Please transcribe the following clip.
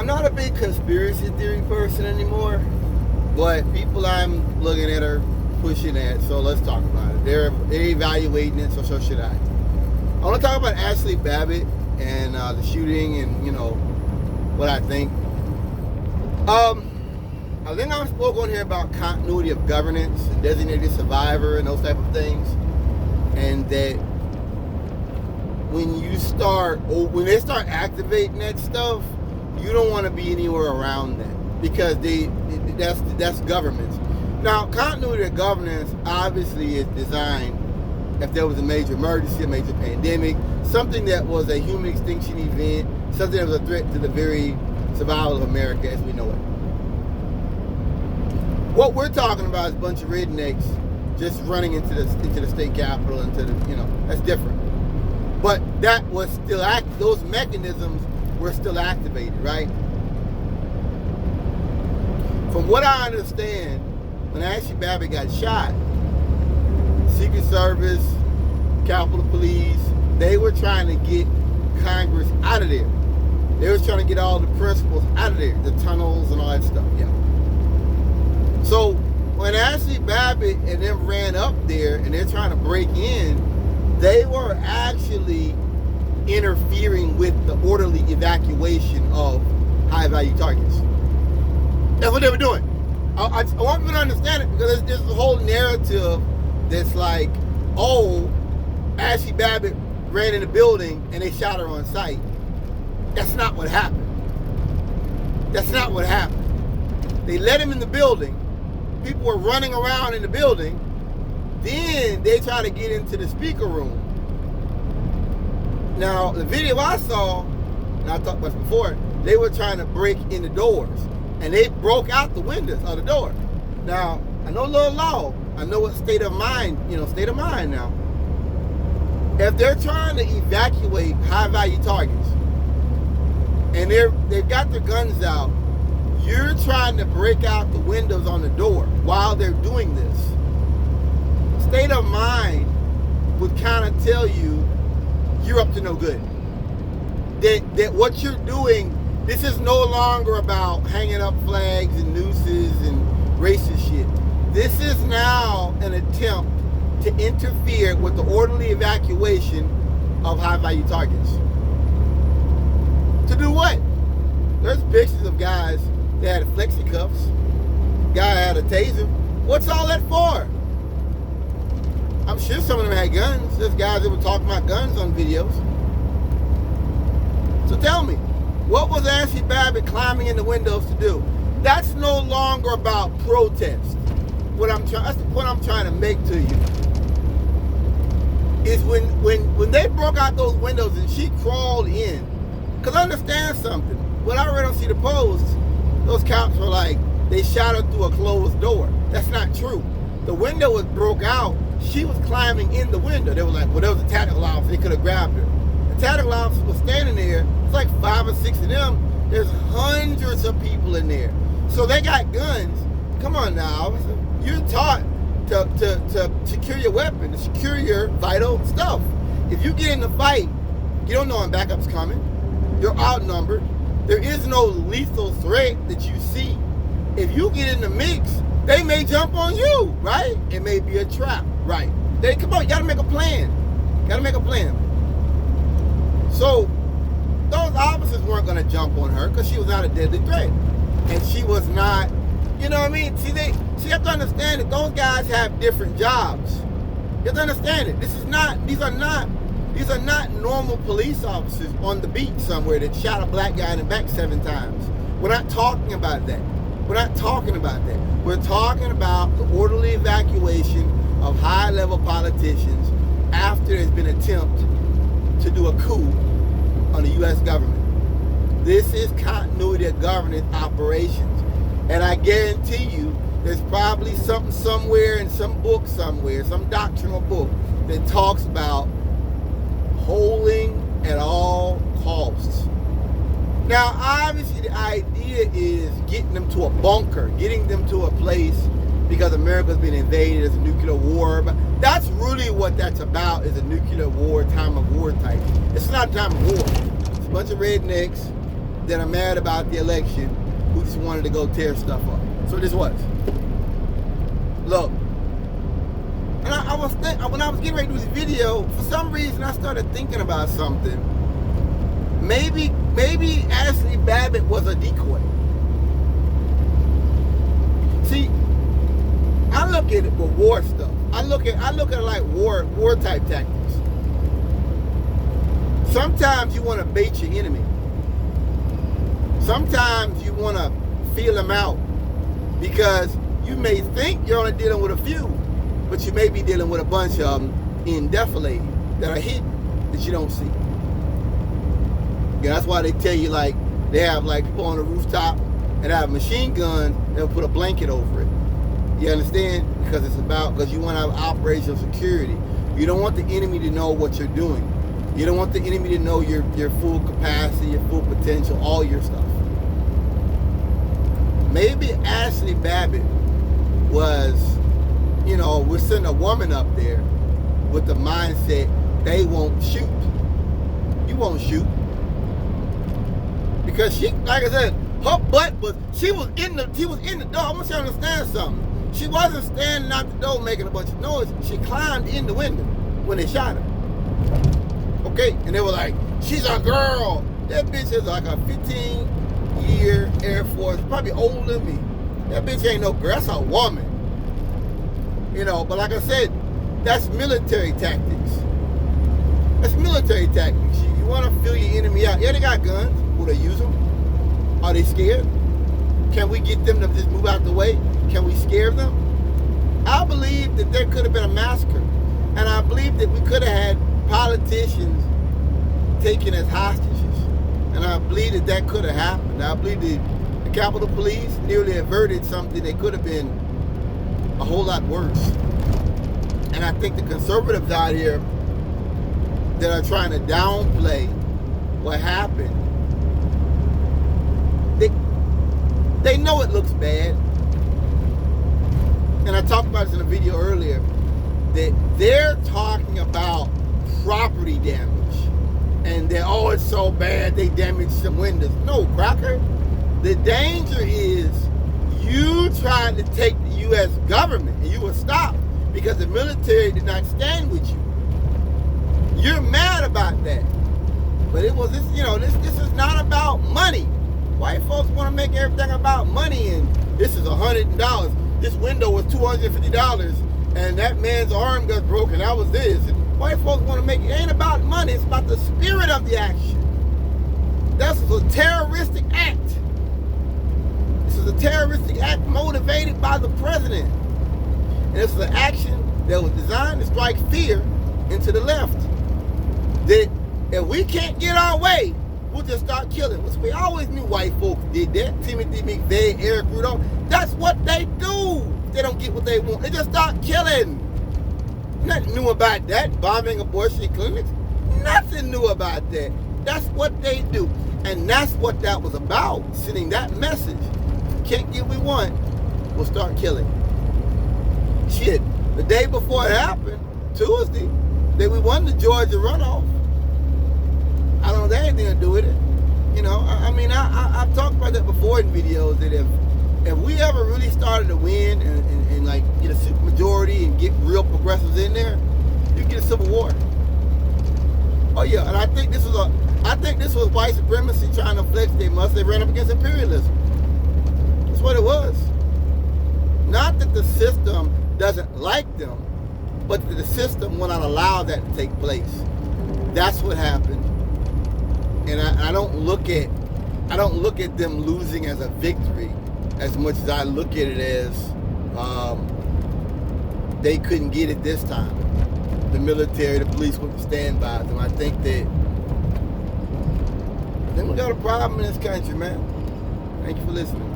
not a big conspiracy theory person anymore, but people I'm looking at are pushing at, so let's talk about it. They're evaluating it, so should I. I want to talk about Ashley Babbit and the shooting and, what I think. I think I spoke on here about continuity of governance and designated survivor and those type of things. And that when they start activating that stuff, you don't want to be anywhere around that because that's governments. Now, continuity of governance obviously is designed if there was a major emergency, a major pandemic, something that was a human extinction event, something that was a threat to the very survival of America as we know it. What we're talking about is a bunch of rednecks just running into the state capitol, that's different. But that was still those mechanisms were still activated, right? From what I understand, when Ashley Babbit got shot, Secret Service, Capitol Police, they were trying to get Congress out of there. They were trying to get all the principals out of there, the tunnels and all that stuff, yeah. So when Ashley Babbit and them ran up there and they're trying to break in, they were actually interfering with the orderly evacuation of high-value targets. That's what they were doing. I want you to understand it because there's a whole narrative that's like, oh, Ashley Babbit ran in the building and they shot her on sight. That's not what happened. That's not what happened. They let him in the building. People were running around in the building. Then they try to get into the speaker room. Now, the video I saw, and I talked about this before, they were trying to break in the doors. And they broke out the windows of the door. Now, I know a little law. I know what state of mind now. If they're trying to evacuate high-value targets, and they've got their guns out, you're trying to break out the windows on the door while they're doing this. State of mind would kind of tell you you're up to no good. That what you're doing, this is no longer about hanging up flags and nooses and racist shit. This is now an attempt to interfere with the orderly evacuation of high-value targets. To do what? There's pictures of guys that had flexi cuffs. Guy had a taser. What's all that for? I'm sure some of them had guns. There's guys that were talking about guns on videos. So tell me, what was Ashley Babbit climbing in the windows to do? That's no longer about protest. That's the point I'm trying to make to you. Is when they broke out those windows and she crawled in. Because understand something. When I read on See the Post, those cops were like, they shot her through a closed door. That's not true. The window was broke out. She was climbing in the window. They were like, well, there was a tactical officer. They could have grabbed her. The tactical officer was standing there. It's like 5 or 6 of them. There's hundreds of people in there. So they got guns. Come on now, officer. You're taught to secure your weapon, to secure your vital stuff. If you get in the fight, you don't know when backup's coming. You're outnumbered. There is no lethal threat that you see. If you get in the mix, they may jump on you, right? It may be a trap, right? Come on, you gotta make a plan. So, those officers weren't gonna jump on her because she was not a deadly threat. And she was not, you know what I mean? See, you have to understand that those guys have different jobs. You have to understand it. These are not normal police officers on the beat somewhere that shot a black guy in the back 7 times. We're not talking about that. We're talking about the orderly evacuation of high-level politicians after there's been an attempt to do a coup on the U.S. government. This is continuity of governance operations. And I guarantee you, there's probably something somewhere in some book somewhere, some doctrinal book that talks about holding at all costs. Now, obviously, the idea is getting them to a bunker, getting them to a place because America's been invaded, there's a nuclear war. But that's really what that's about, is a nuclear war, time of war type. It's not a time of war. It's a bunch of rednecks that are mad about the election who just wanted to go tear stuff up. So this was. Look. And when I was getting ready to do this video, for some reason I started thinking about something. Maybe Ashley Babbit was a decoy. See, I look at it with war stuff. I look at it like war type tactics. Sometimes you want to bait your enemy. Sometimes you want to feel them out because you may think you're only dealing with a few, but you may be dealing with a bunch of them in defilade that are hidden that you don't see. Yeah, that's why they tell you, like, they have like people on the rooftop and have machine guns, they'll put a blanket over it. You understand? Because you want to have operational security. You don't want the enemy to know what you're doing. You don't want the enemy to know your full capacity, your full potential, all your stuff. Maybe Ashley Babbit was, we're sending a woman up there with the mindset they won't shoot. You won't shoot. Because she, like I said, her butt she was in the door. I want you to understand something. She wasn't standing out the door making a bunch of noise. She climbed in the window when they shot her. Okay? And they were like, she's a girl. That bitch is like a 15-year Air Force, probably older than me. That bitch ain't no girl. That's a woman. But like I said, that's military tactics. That's military tactics. You want to feel your enemy out. Yeah, they got guns. Will they use them? Are they scared? Can we get them to just move out the way? Can we scare them? I believe that there could have been a massacre. And I believe that we could have had politicians taken as hostages. And I believe that could have happened. I believe the Capitol Police nearly averted something that could have been a whole lot worse. And I think the conservatives out here that are trying to downplay what happened, they know it looks bad. And I talked about this in a video earlier, that they're talking about property damage. And they're, oh, it's so bad they damaged some windows. No, cracker. The danger is you trying to take the U.S. government and you were stopped because the military did not stand with you. You're mad about that. But it was this, this is not about money. White folks want to make everything about money, and this is $100. This window was $250, and that man's arm got broken. That was this. And white folks want to make it ain't about money. It's about the spirit of the action. That's a terroristic act. This is a terroristic act motivated by the president, and this is an action that was designed to strike fear into the left. That if we can't get our way, we'll just start killing. Which we always knew white folks did that. Timothy McVeigh, Eric Rudolph. That's what they do. They don't get what they want. They just start killing. Nothing new about that. Bombing abortion clinics. Nothing new about that. That's what they do. And that's what that was about. Sending that message. If we can't get what we want, we'll start killing. Shit. The day before it happened, Tuesday, that we won the Georgia runoff. I don't have anything to do with it. I've talked about that before in videos, that if we ever really started to win and like get a super majority and get real progressives in there, you get a civil war. Oh yeah, and I think this was white supremacy trying to flex their muscle. They ran up against imperialism. That's what it was. Not that the system doesn't like them, but that the system will not allow that to take place. That's what happened. And I don't look at them losing as a victory as much as I look at it as they couldn't get it this time. The military, the police wouldn't stand by them. I think we got a problem in this country, man. Thank you for listening.